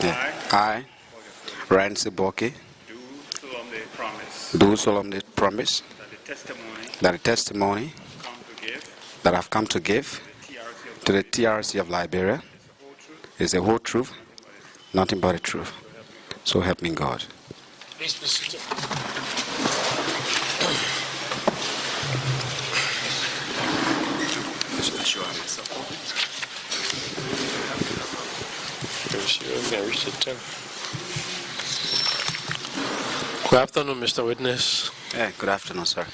Yeah. I, Rancy Bokay, do solemnly promise that the testimony that I've come to give to the TRC of Liberia is the whole truth, nothing but the truth. So help me God. Please be seated. Good afternoon, Mr. Witness. Yeah, good afternoon, sir.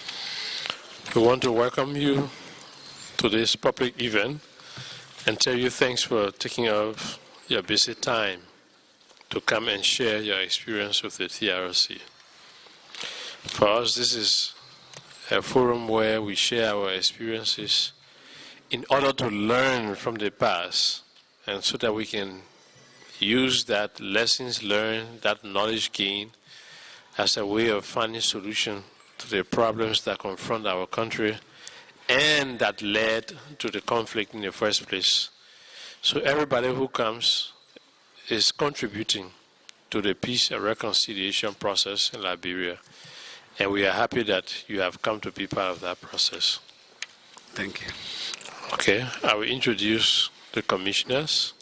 We want to welcome you to this public event and tell you thanks for taking off your busy time to come and share your experience with the TRC. For us, this is a forum where we share our experiences in order to learn from the past, and so that we can use that lessons learned, that knowledge gained, as a way of finding solution to the problems that confront our country and that led to the conflict in the first place. So everybody who comes is contributing to the peace and reconciliation process in Liberia. And we are happy that you have come to be part of that process. Thank you. Okay, I will introduce the commissioners.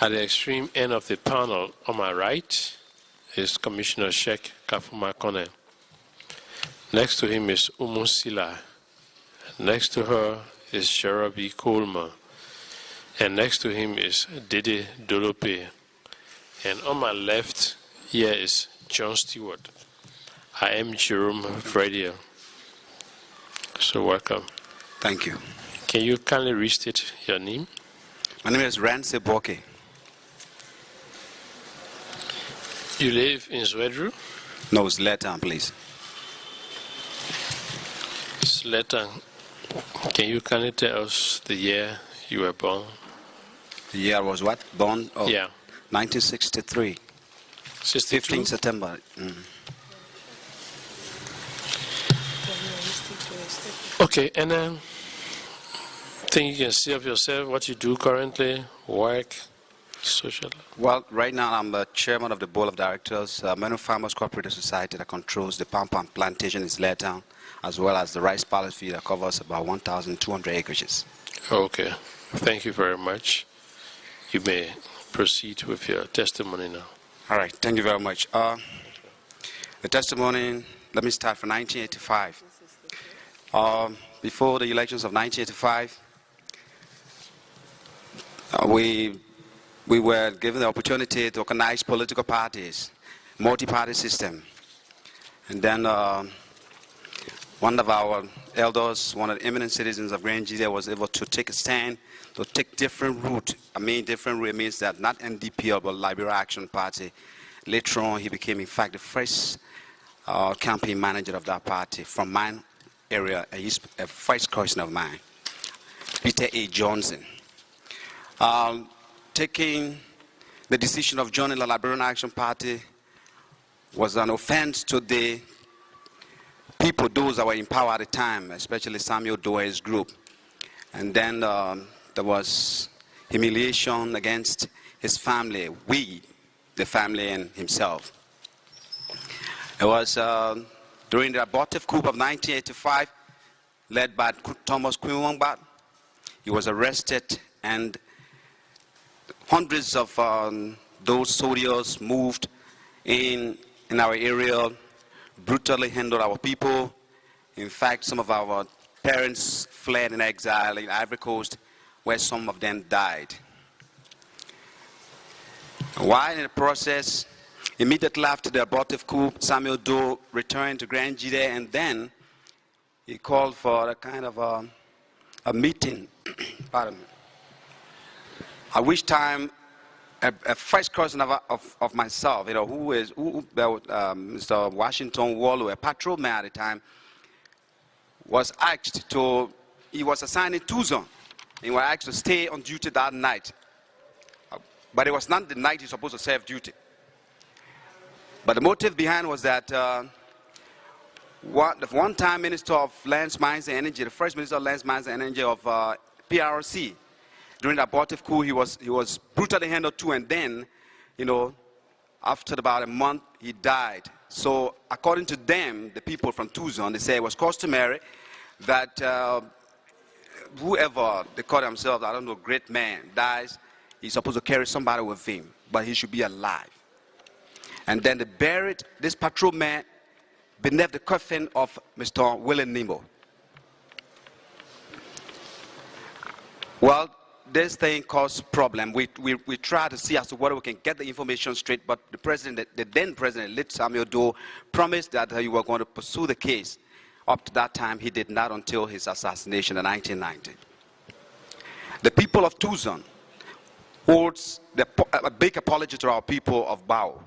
At the extreme end of the panel on my right is Commissioner Sheikh Kafuma Kone. Next to him is Umu Sila. Next to her is Sherabi Coleman. And next to him is Gedeh Dolope. And on my left here is John Stewart. I am Jerome Fredia. So welcome. Thank you. Can you kindly restate your name? My name is Rancy Bokay. You live in Zwedru? No, it's Letan, please. Letan. Can you kindly tell us the year you were born? The year was what? Born? Oh, yeah. 1963. 15 September. Okay, and then think you can see of yourself what you do currently, work, social? Well, right now I'm the chairman of the board of directors, Manu Farmers Cooperative Society that controls the palm plantation in Letan, as well as the rice pallet field that covers about 1,200 acres. Okay, thank you very much. You may proceed with your testimony now. All right, thank you very much. The testimony, let me start from 1985. Before the elections of 1985, we were given the opportunity to organize political parties, multi-party system. And then one of our elders, one of the eminent citizens of Gedeh, was able to take a stand, to take different route. I mean, different route means that not NDP but Liberian Action Party. Later on, he became, in fact, the first campaign manager of that party from mine area. He's a first cousin of mine, Peter A. Johnson. Taking the decision of joining the Liberian Action Party was an offense to the people, those that were in power at the time, especially Samuel Doe's group. And then there was humiliation against his family, the family and himself. It was during the abortive coup of 1985, led by Thomas Kwinwangbat. He was arrested, and hundreds of those soldiers moved in our area, brutally handled our people. In fact, some of our parents fled in exile in Ivory Coast, where some of them died. While in the process, immediately after the abortive coup, Samuel Doe returned to Gedeh, and then he called for a kind of a meeting, pardon me, at which time a first cousin of myself, Mr. Washington Wallow, a patrolman at the time, was asked to, he was assigned in Tucson. He was asked to stay on duty that night. But it was not the night he's supposed to serve duty. But the motive behind was that the one-time Minister of Lands, Mines and Energy, the first Minister of Lands, Mines and Energy of PRC, during the abortive coup, he was brutally handled too, and then after about a month, he died. So according to them, the people from Tucson, they say it was customary that whoever they call themselves, I don't know, great man, dies, he's supposed to carry somebody with him, but he should be alive. And then they buried this patrolman beneath the coffin of Mr. Willie Nimbo. Well, this thing caused problem. We try to see as to whether we can get the information straight, but the then president, late Samuel Doe, promised that he was going to pursue the case. Up to that time, he did not until his assassination in 1990. The people of Tucson holds a big apology to our people of Bao,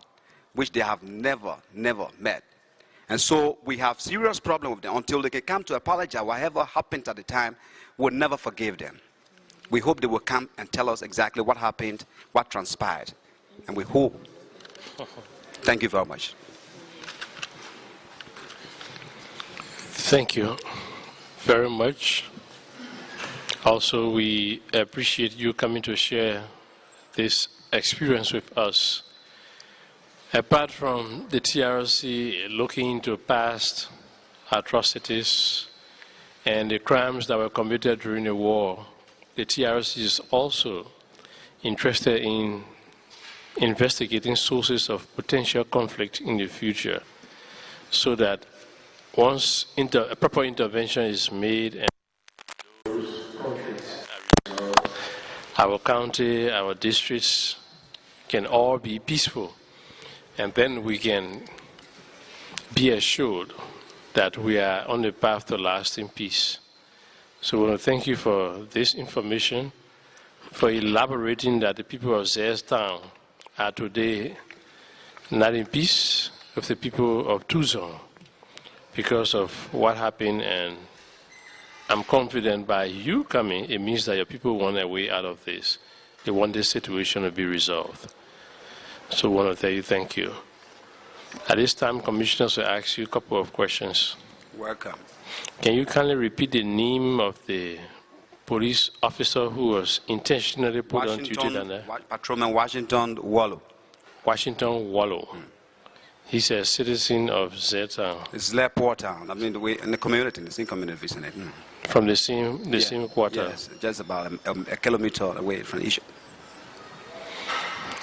which they have never met. And so we have serious problem with them. Until they can come to apologize, whatever happened at the time, we'll never forgive them. We hope they will come and tell us exactly what happened, what transpired. And we hope. Thank you very much. Thank you very much. Also, we appreciate you coming to share this experience with us. Apart from the TRC looking into past atrocities and the crimes that were committed during the war, the TRC is also interested in investigating sources of potential conflict in the future, so that once a proper intervention is made and those conflicts are resolved, our county, our districts can all be peaceful. And then we can be assured that we are on the path to lasting peace. So I want to thank you for this information, for elaborating that the people of Town are today not in peace with the people of Tucson because of what happened. And I'm confident by you coming, it means that your people want a way out of this. They want this situation to be resolved. So I want to tell you thank you. At this time, commissioners will ask you a couple of questions. Welcome. Can you kindly repeat the name of the police officer who was intentionally put on duty down there? Patrolman Washington Wallow. Washington Wallow. He's a citizen of Zeta. It's Port Town. I mean, in the community, in the same community, isn't it? From the same quarter? Yes, just about a kilometer away from each.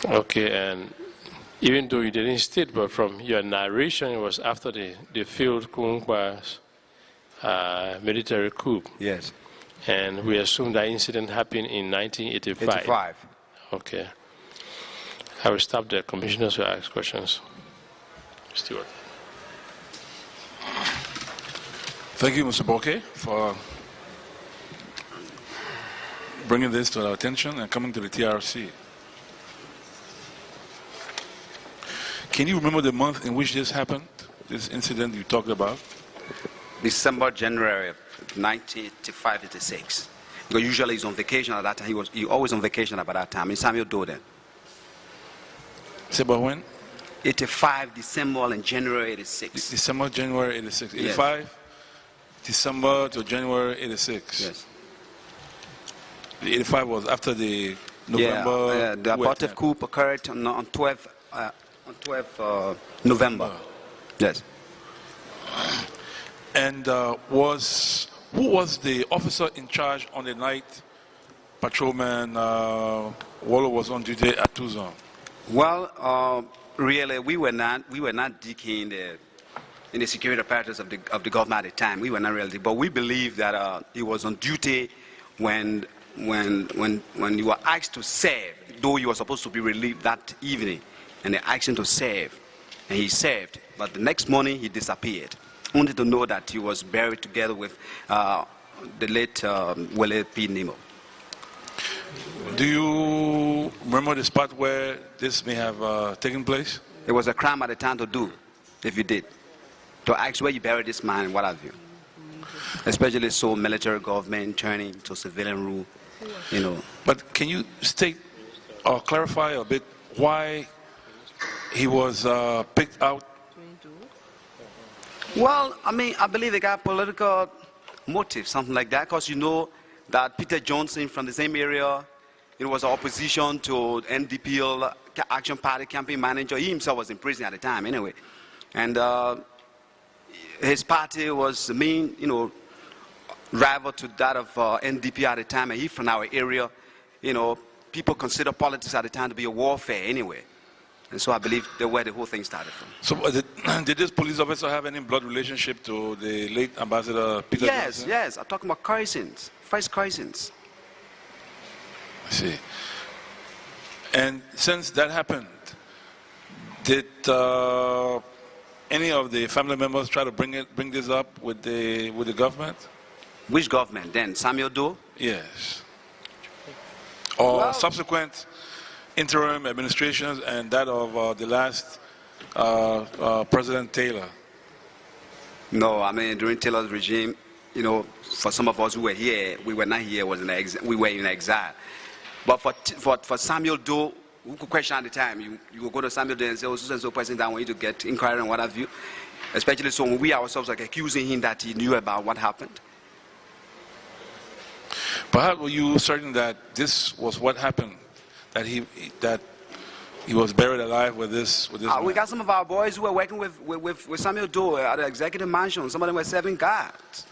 Okay, and even though you didn't state, but from your narration, it was after the failed Kungwa's military coup. Yes. And we assume that incident happened in 1985. 85. Okay. I will stop there. Commissioners will ask questions. Stewart. Thank you, Mr. Bokay, for bringing this to our attention and coming to the TRC. Can you remember the month in which this happened, this incident you talked about? December, January of 1985, 86. Because usually he's on vacation at that time. He always on vacation about that time. In Samuel Doden. Say about when? 85, December and January 86. December, January 86. 85, yes. December to January 86. Yes. The 85 was after the November. Yeah, the abortive coup occurred on 12 November. Yes. And who was the officer in charge on the night patrolman Wallow was on duty at Tucson? Well, really, we were not digging in the security apparatus of the government at the time. We were not really, but we believe that he was on duty when you were asked to serve, though you were supposed to be relieved that evening, and they asked him to serve, and he served. But the next morning he disappeared. Only to know that he was buried together with the late Willie P. Nemo. Do you remember the spot where this may have taken place? It was a crime at the time to do, if you did. To ask where you buried this man and what have you. Especially so military government turning to civilian rule, you know. But can you state or clarify a bit why he was picked out? Well, I mean, I believe they got political motive, something like that, because you know that Peter Johnson from the same area, it was opposition to NDPL Action Party campaign manager. He himself was in prison at the time anyway. And his party was the main, rival to that of NDP at the time. And he from our area, people consider politics at the time to be a warfare anyway. And so I believe that's where the whole thing started from. So did this police officer have any blood relationship to the late Ambassador Peter Johnson? Yes. I'm talking about cousins, first cousins. I see. And since that happened, did any of the family members try to bring this up with the government? Which government then? Samuel Doe? Yes. Or subsequent interim administrations and that of the last President Taylor? No, I mean during Taylor's regime, for some of us who were here, we were not here. We were in exile. But for Samuel Doe, who could question at the time, you would go to Samuel Doe and say, "Oh, so president, I want you to get inquiry and what have you." Especially so when we ourselves are accusing him that he knew about what happened. But how were you certain that this was what happened? That he was buried alive with this man? We got some of our boys who were working with Samuel Doe at the executive mansion. Some of them were serving guards.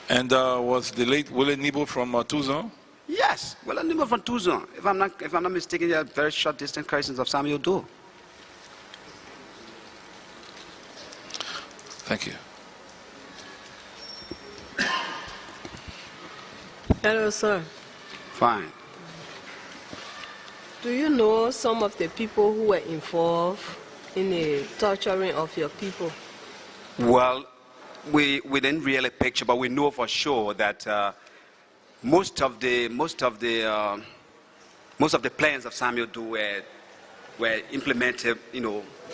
And was the late Willie Nebo from Tuzon? Yes, Willie Nebo from Tuzon. If I'm not mistaken, they are very short distance cousins of Samuel Doe. Thank you. Hello, sir. Fine. Do you know some of the people who were involved in the torturing of your people? Well, we didn't really picture, but we know for sure that most of the plans of Samuel Doe were implemented,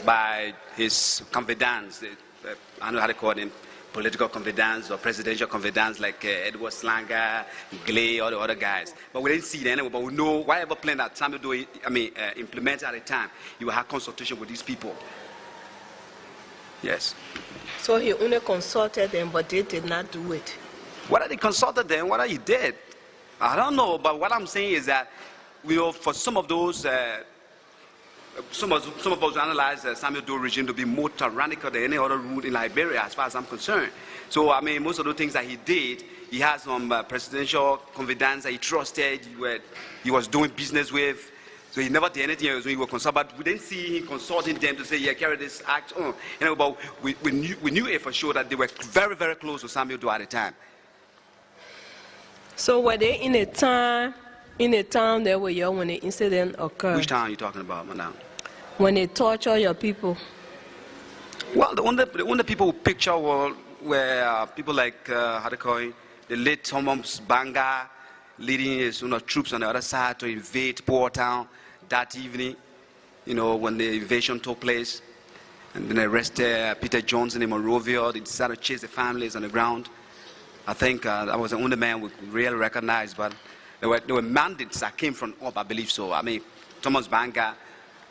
by his confidants. I don't know how to call them, political confidants or presidential confidants like Edward Slanger, Glay, all the other guys. But we didn't see it anyway. But we know whatever plan that Samuel Doe implemented at the time, you will have consultation with these people. Yes. So he only consulted them, but they did not do it. Whether they consulted them, whether he did, I don't know. But what I'm saying is that for some of those. Some of us analyze the Samuel Doe regime to be more tyrannical than any other rule in Liberia, as far as I'm concerned. So, most of the things that he did, he has some presidential confidants that he trusted, he was doing business with. So he never did anything else when he was consulted. But we didn't see him consulting them to say, "Yeah, carry this act on." But we knew it for sure that they were very, very close to Samuel Doe at the time. So were they in a town there where you when the incident occurred? Which town are you talking about, madam? When they torture your people? Well, the only people who picture were people like, the late Thomas Banga, leading his troops on the other side to invade Port Town that evening, when the invasion took place. And then they arrested Peter Johnson in Monrovia. They decided to chase the families on the ground. I think that was the only man we really recognized, but there were mandates that came from up, I believe so. Thomas Banga,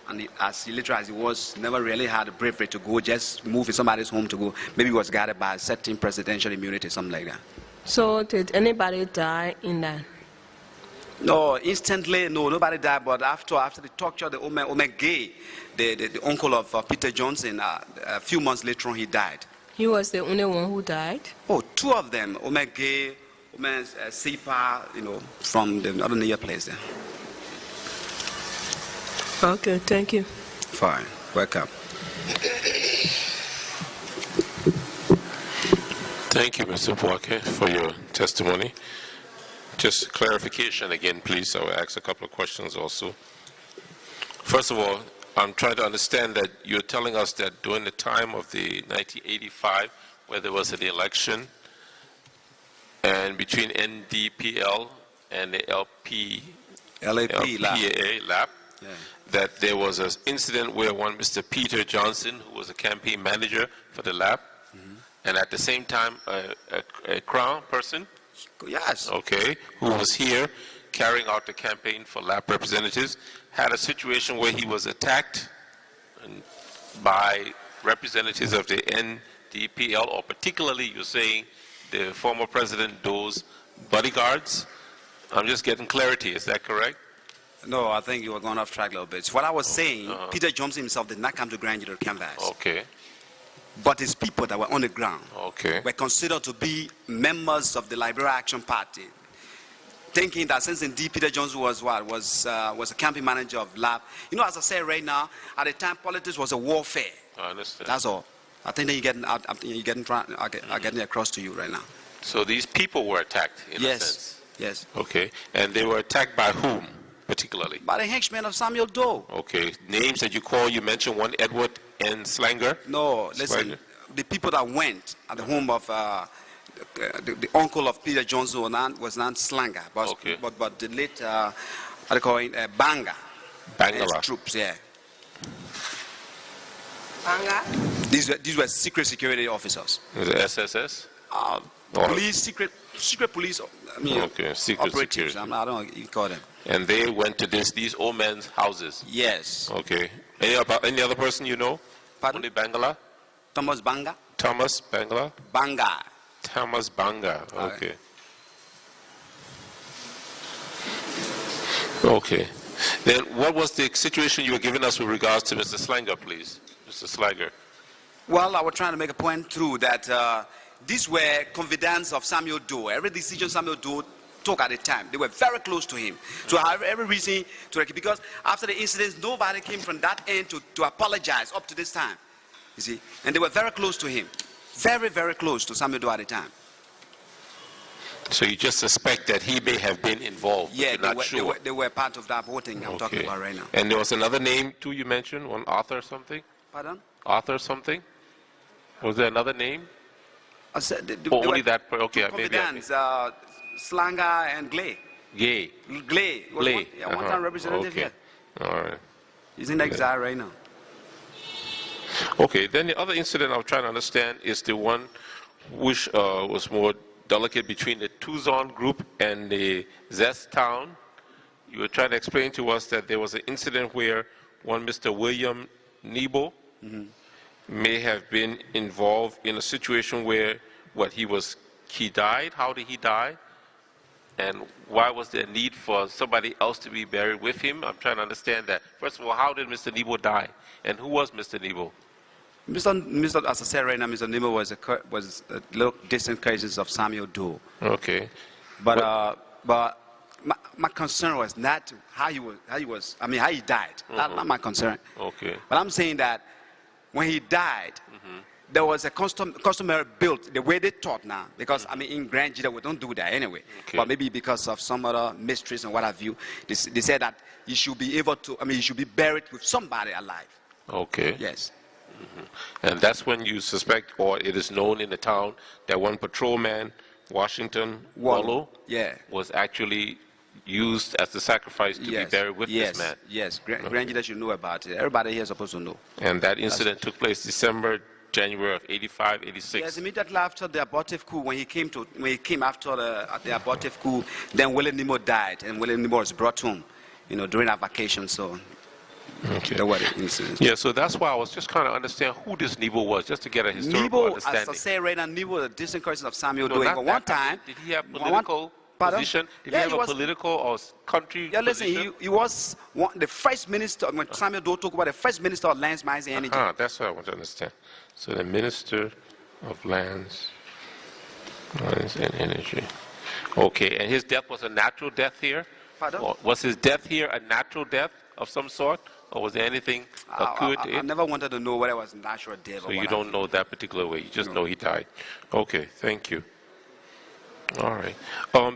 and as illiterate as he was, never really had the bravery to go, just move in somebody's home to go. Maybe he was guided by a certain presidential immunity, something like that. So did anybody die in that? No, instantly, no, nobody died. But after the torture, the Bokay, the uncle of Peter Johnson, a few months later on, he died. He was the only one who died? Oh, two of them, Bokay, Sipa, from the other near place there. Okay, thank you. Fine, welcome. Thank you, Mr. Bokay, for your testimony. Just clarification again, please. I will ask a couple of questions also. First of all, I'm trying to understand that you're telling us that during the time of the 1985, where there was an election, and between NDPL and the LPA lab, yeah, that there was an incident where one Mr. Peter Johnson, who was a campaign manager for the lab, and at the same time a Crown person, yes, okay, who was here carrying out the campaign for lab representatives, had a situation where he was attacked by representatives of the NDPL, or particularly you're saying the former President Doe's bodyguards. I'm just getting clarity, is that correct? No, I think you were going off track a little bit. What I was saying, Peter Johnson himself did not come to Grand Gedeh to canvass. Okay. But his people that were on the ground Okay. were considered to be members of the Liberian Action Party, thinking that since indeed Peter Johnson was a campaign manager of LAP. You know, as I said right now, at the time politics was a warfare. I understand. That's all. I think that you're getting across to you right now. So these people were attacked in a sense. Yes. Okay. And they were attacked by whom particularly? By the henchmen of Samuel Doe. Okay. Names that you mentioned one Edward and Slanger? No, listen. The people that went at the home of the uncle of Peter Johnson was not Slanger, but the late Banga. Bangala. Troops, yeah. Banga? These were secret security officers. Was it SSS? Police, secret police. Secret operatives. security. I don't know what you call them. And they went to these old men's houses. Yes. Okay. Any other person you know? Pardon? Only Bangala? Thomas Banga. Thomas Bangala? Banga. Thomas Banga. Okay. Okay. Then what was the situation you were giving us with regards to Mr. Slanger, please? Mr. Slanger. Well, I was trying to make a point through that these were confidants of Samuel Doe. Every decision Samuel Doe took at the time, they were very close to him. So I have every reason to reckon, because after the incidents, nobody came from that end to apologize up to this time. You see? And they were very close to him. Very, very close to Samuel Doe at the time. So you just suspect that he may have been involved, but you're not sure. They were part of that whole thing I'm talking about right now. And there was another name too you mentioned, one Arthur something? Pardon? Arthur something? Was there another name? I said, only that, okay, maybe. Slanger and Glay. Glay. Glay. One-time representative here. All right. He's in exile right now. Okay, then the other incident I'm trying to understand is the one which was more delicate between the Tuzon group and the Zest town. You were trying to explain to us that there was an incident where one Mr. William Nebo may have been involved in a situation where he died. How did he die? And why was there a need for somebody else to be buried with him? I'm trying to understand that. First of all, how did Mr. Nebo die? And who was Mr. Nebo? Mr. As I said right now, Mr. Nebo was a little distant cousin of Samuel Doe. Okay. But my concern was not how he died. That's not my concern. Okay. But I'm saying that when he died, there was a customary built the way they taught now, because in Grand Gedeh we don't do that anyway. Okay. But maybe because of some other mysteries and what have you, they said that he should be able to. He should be buried with somebody alive. Okay. Yes. And that's when you suspect, or it is known in the town, that one patrolman, Washington Wallow, was actually used as the sacrifice to be buried with this man. Yes. Grand Gedeh should know about it. Everybody here is supposed to know. And that incident took place January of 85, 86. Yes, immediately after the abortive coup, when he came after the abortive coup, then William Nebo died, and William Nebo was brought home, during our vacation. So, there were the incidents. Yeah, so that's why I was just trying to understand who this Nebo was, just to get a historical understanding. As I say right now, Nebo was a distant cousin of Samuel Doe. But one time, did he have political position? Did he have a political or country position? He was the first minister, when Samuel Doe talked about the first minister of lands, mines, and energy. That's what I want to understand. So the minister of lands, mines, and energy. Okay, and his death was a natural death here? Pardon? Or was his death here a natural death of some sort? Or was there anything occurred to it? I never wanted to know whether it was natural death or So you don't know that particular way. You just know he died. Okay, thank you. All right.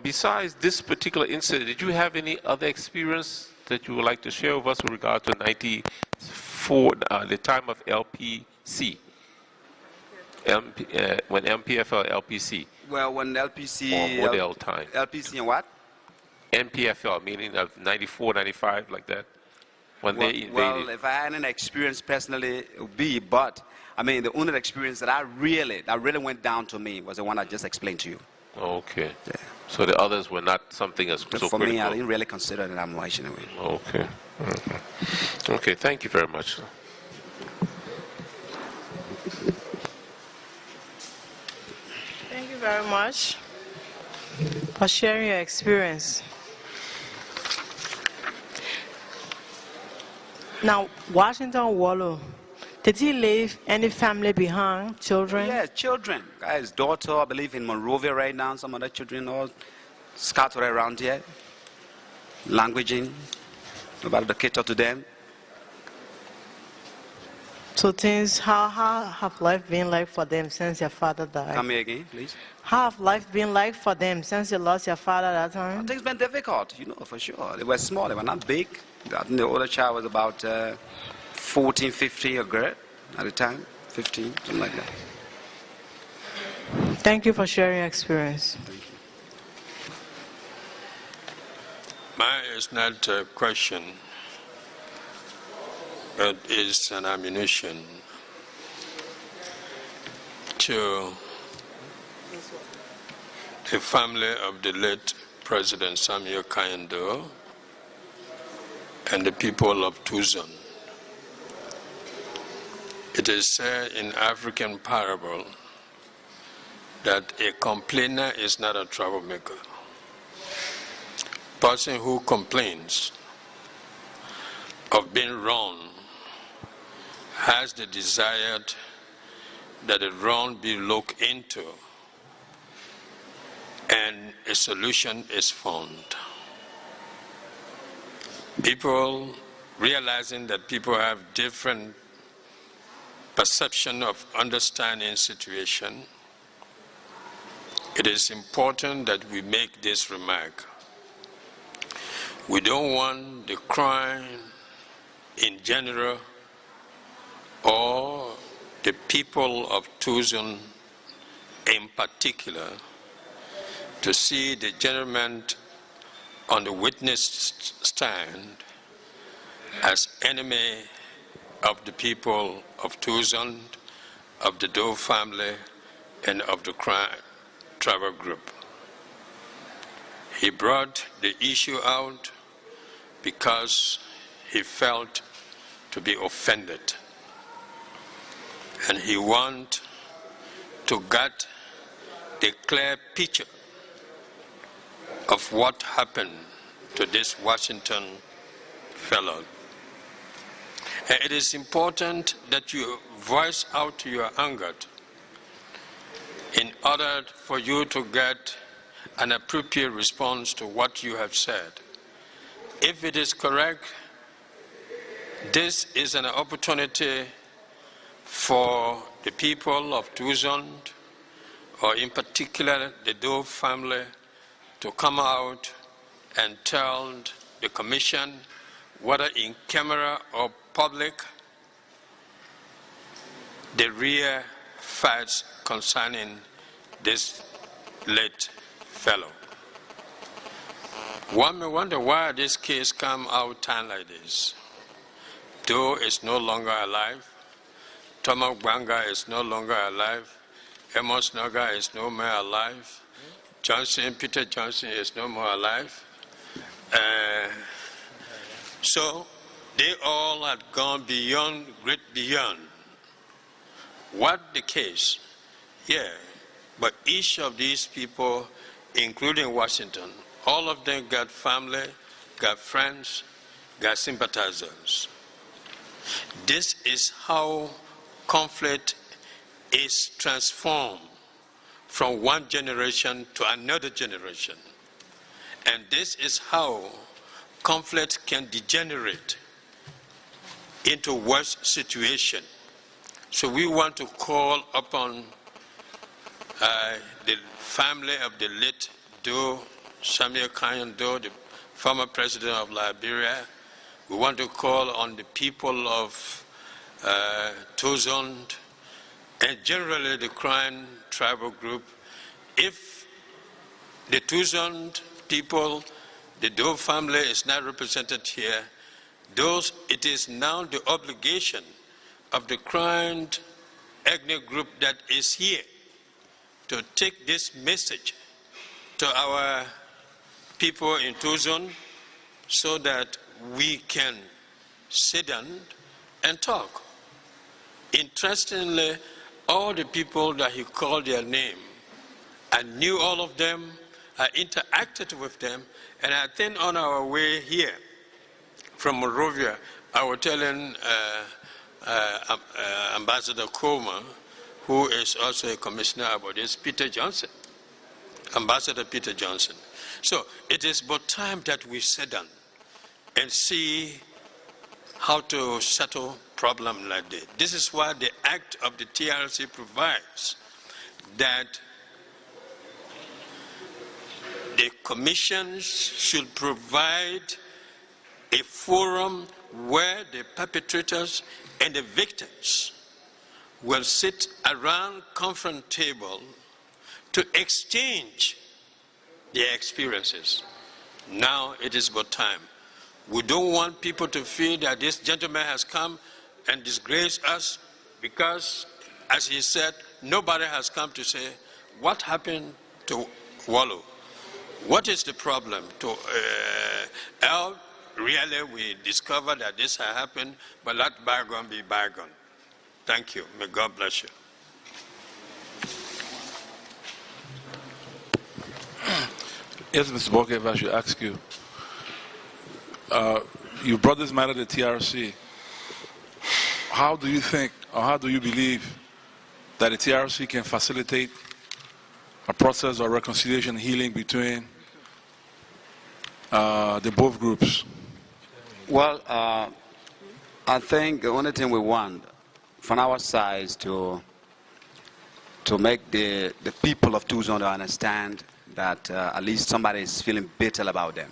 Besides this particular incident, did you have any other experience that you would like to share with us with regard to 94, the time of LPC? When MPFL, LPC? Well, when LPC... Or model time. LPC and what? MPFL, meaning of 94, 95, like that? When they invaded. Well, if I had an experience personally, it would be, but, the only experience that really went down to me was the one I just explained to you. Okay. Yeah. So the others were not something as so critical? For me, I didn't really consider that much anyway. Okay. Okay, thank you very much. Thank you very much for sharing your experience. Now, Washington Wallow, did he leave any family behind, children? Yeah, children. His daughter, I believe, in Monrovia right now. Some other children all scattered around here. Languaging. Nobody to cater to them. So things, how have life been like for them since your father died? Come here again, please. How have life been like for them since you lost your father at that I time? think it's been difficult, for sure. They were small, they were not big. I think the older child was about 14, 15, a girl at the time. 15, something like that. Thank you for sharing your experience. Thank you. Mine is not a question. It is an admonition to the family of the late President Samuel Kayando and the people of Tuzon. It is said in African parable that a complainer is not a troublemaker. Person who complains of being wrong has the desire that the wrong be looked into and a solution is found. People realizing that people have different perception of understanding situation, it is important that we make this remark. We don't want the crime in general or the people of Tuzon in particular to see the gentleman on the witness stand as enemy of the people of Tuzon, of the Doe family, and of the tribal group. He brought the issue out because he felt to be offended. And he wanted to get the clear picture of what happened to this Washington fellow. And it is important that you voice out your anger in order for you to get an appropriate response to what you have said. If it is correct, this is an opportunity for the people of Tuzon, or in particular the Doe family, to come out and tell the commission, whether in camera or public, the real facts concerning this late fellow. One may wonder why this case come out time like this. Doe is no longer alive. Thomas Bwanga is no longer alive. Amos Noga is no more alive. Peter Johnson is no more alive. So they all had gone beyond, great beyond. What the case? Yeah, but each of these people, including Washington, all of them got family, got friends, got sympathizers. This is how conflict is transformed from one generation to another generation. And this is how conflict can degenerate into worse situation. So we want to call upon the family of the late Doe, Samuel Kayando, the former president of Liberia. We want to call on the people of Tuzon and generally the Crown tribal group. If the Tuzon people, the Doe family is not represented here, it is now the obligation of the Crown ethnic group that is here to take this message to our people in Tuzon so that we can sit down and talk. Interestingly, all the people that he called their name, I knew all of them, I interacted with them, and I think on our way here from Monrovia, I was telling Ambassador Comer, who is also a commissioner about this, Peter Johnson, Ambassador Peter Johnson. So it is about time that we sit down and see how to settle problems like this. This is why the Act of the TRC provides that the commissions should provide a forum where the perpetrators and the victims will sit around conference table to exchange their experiences. Now it is about time. We don't want people to feel that this gentleman has come and disgraced us because, as he said, nobody has come to say, what happened to Wallow? What is the problem? Really, we discovered that this had happened, but let bygone be bygone. Thank you. May God bless you. Yes, Mr. Bokay, if I should ask you, you brought this matter to TRC. How do you think, or how do you believe that the TRC can facilitate a process of reconciliation and healing between the both groups? Well, I think the only thing we want from our side is to make the people of Tucson understand that at least somebody is feeling bitter about them.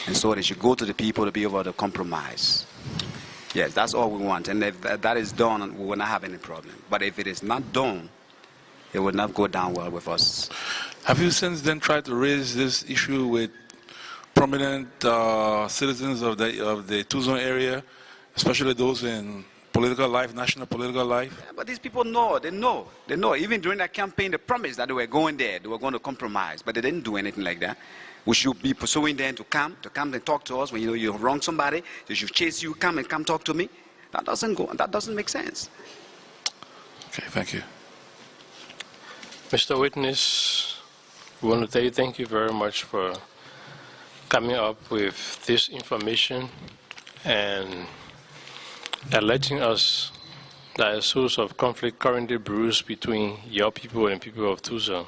And so they should go to the people to be able to compromise. Yes, that's all we want. And if that is done, we will not have any problem. But if it is not done, it will not go down well with us. Have you since then tried to raise this issue with prominent citizens of the Tucson area, especially those in political life, national political life? Yeah, but these people know. They know. Even during that campaign, they promised that they were going there. They were going to compromise. But they didn't do anything like that. We should be pursuing them to come and talk to us. When you wrong somebody, they should chase you, come talk to me. That doesn't make sense. Okay, thank you. Mr. Witness, we want to tell you thank you very much for coming up with this information and alerting us that a source of conflict currently brews between your people and people of Tucson.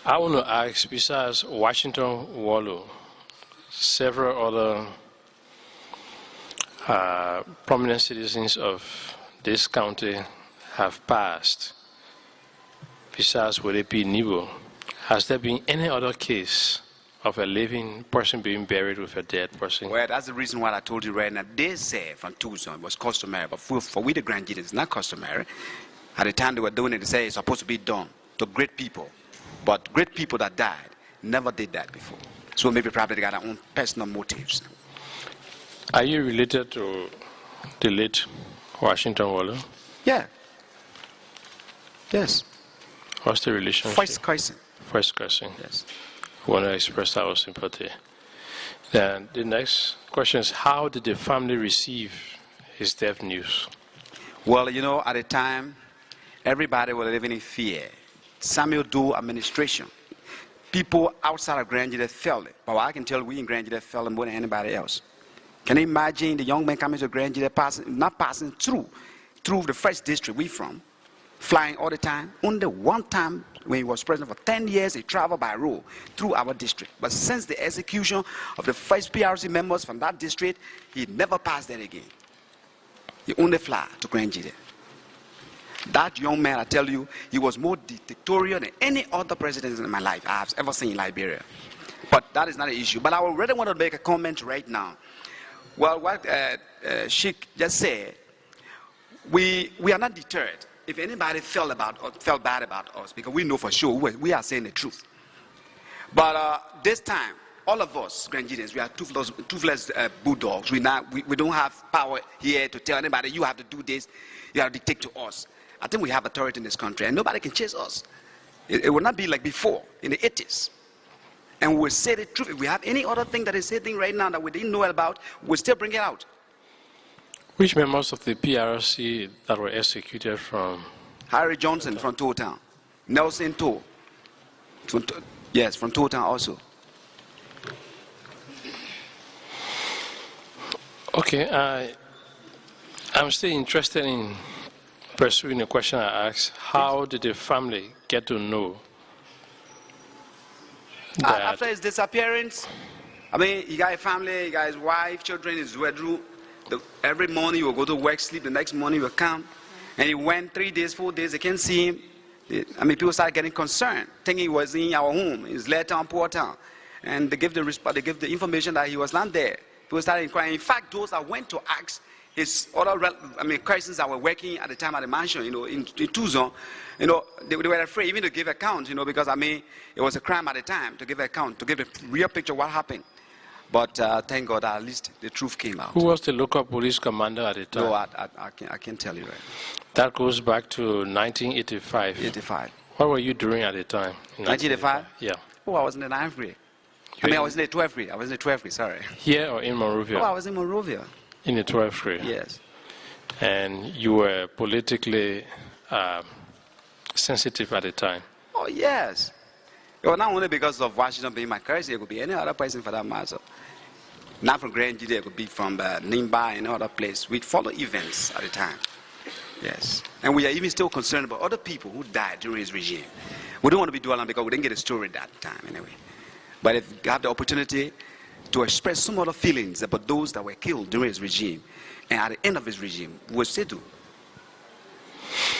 I want to ask, besides Washington Wallow, several other prominent citizens of this county have passed. Besides, would it be Nebo? Has there been any other case of a living person being buried with a dead person? Well, that's the reason why I told you right now. They say from Tucson it was customary, but for we the Grand Gedeh, it's not customary. At the time they were doing it, they say it's supposed to be done to great people. But great people that died never did that before. So maybe probably they got their own personal motives. Are you related to the late Washington Wallow? Yeah. Yes. What's the relationship? First cousin. First cousin. Yes. I want to express our sympathy. Then the next question is, how did the family receive his death news? Well, at the time, everybody was living in fear. Samuel Doe administration. People outside of Grand Gedeh felt it. But I can tell we in Grand Gedeh felt it more than anybody else. Can you imagine the young man coming to Grand Gedeh, not passing through the first district we from, flying all the time? Only one time when he was president for 10 years, he traveled by road through our district. But since the execution of the first PRC members from that district, he never passed there again. He only fly to Grand Gedeh. That young man, I tell you, he was more dictatorial than any other president in my life I have ever seen in Liberia. But that is not an issue. But I already want to make a comment right now. Well, what Sheikh just said, we are not deterred. If anybody felt bad about us, because we know for sure we are saying the truth. But this time, all of us, Grand Gedehs, we are toothless bulldogs. We don't have power here to tell anybody, you have to do this, you have to dictate to us. I think we have authority in this country, and nobody can chase us. It will not be like before, in the 80s. And we'll say the truth. If we have any other thing that is happening right now that we didn't know about, we'll still bring it out. Which members of the PRC that were executed from? Harry Johnson from Town. Nelson Toe. Yes, from Town also. Okay, I'm still interested in pursuing the question I asked. How did the family get to know that? After his disappearance, I mean, he got a family, he got his wife, children, his bedroom. Every morning he will go to work, sleep, the next morning he will come. And he went 3 days, 4 days, they can't see him. I mean, people started getting concerned, thinking he was in our home, his Lair Town, Poor Town. And they give the information that he was not there. People started inquiring. In fact, those that went to ask his other, persons that were working at the time at the mansion, in Tuzon, they were afraid even to give account, because, I mean, it was a crime at the time to give account, to give a real picture of what happened. But thank God, at least the truth came out. Who was the local police commander at the time? No, I can't tell you right now. That goes back to 1985. 85. What were you doing at the time? 1985? Yeah. Oh, I was in the 9th grade. I was in the 12th grade. I was in the 12th grade, sorry. Here or in Monrovia? Oh, I was in Monrovia. In the 12th grade? Yes. And you were politically sensitive at the time? Oh, yes. It was not only because of Washington being my cousin, it could be any other person for that matter. Not from Grand Gedeh, it could be from Nimba, any other place. We'd follow events at the time. Yes. And we are even still concerned about other people who died during his regime. We don't want to be dwelling because we didn't get a story at that time anyway. But if you have the opportunity to express some other feelings about those that were killed during his regime, and at the end of his regime, we will say to.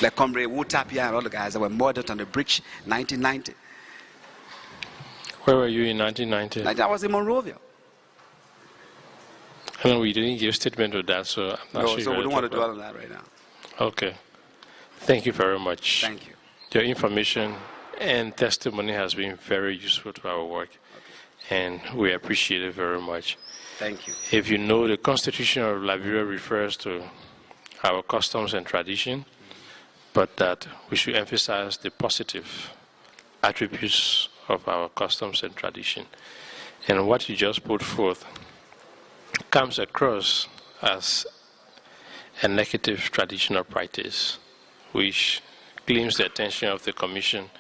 Like Comrade Wutapia and all the guys that were murdered on the bridge 1990. Where were you in 1990? I was in Monrovia. I know we didn't give a statement of that, so I'm not sure. So we don't want to dwell on that right now. Okay. Thank you very much. Thank you. Your information and testimony has been very useful to our work, and we appreciate it very much. Thank you. If you know, the Constitution of Liberia refers to our customs and tradition, but that we should emphasize the positive attributes of our customs and tradition. And what you just put forth comes across as a negative traditional practice, which claims the attention of the Commission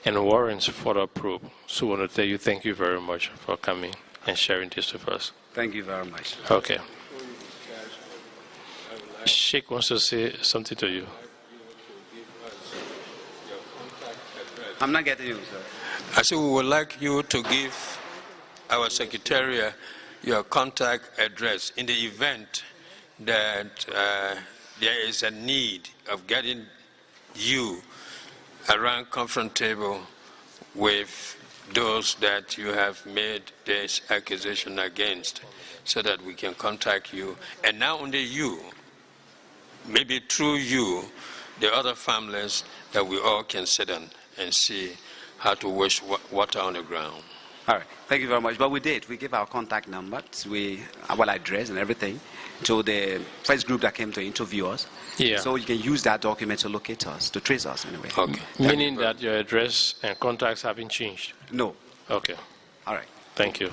and warrants further probe. So I want to tell you thank you very much for coming and sharing this with us. Thank you very much. Okay. Sheikh wants to say something to you. I'm not getting you, sir. I said we would like you to give our secretariat your contact address in the event that there is a need of getting you around conference table with those that you have made this accusation against, so that we can contact you. And not only you, maybe through you, the other families, that we all can sit down and see how to wash water on the ground. All right. Thank you very much. But we did. We gave our contact numbers, our address and everything to the first group that came to interview us. Yeah. So you can use that document to locate us, to trace us anyway. Okay. Meaning that your address and contacts haven't changed? No. Okay. All right. Thank you.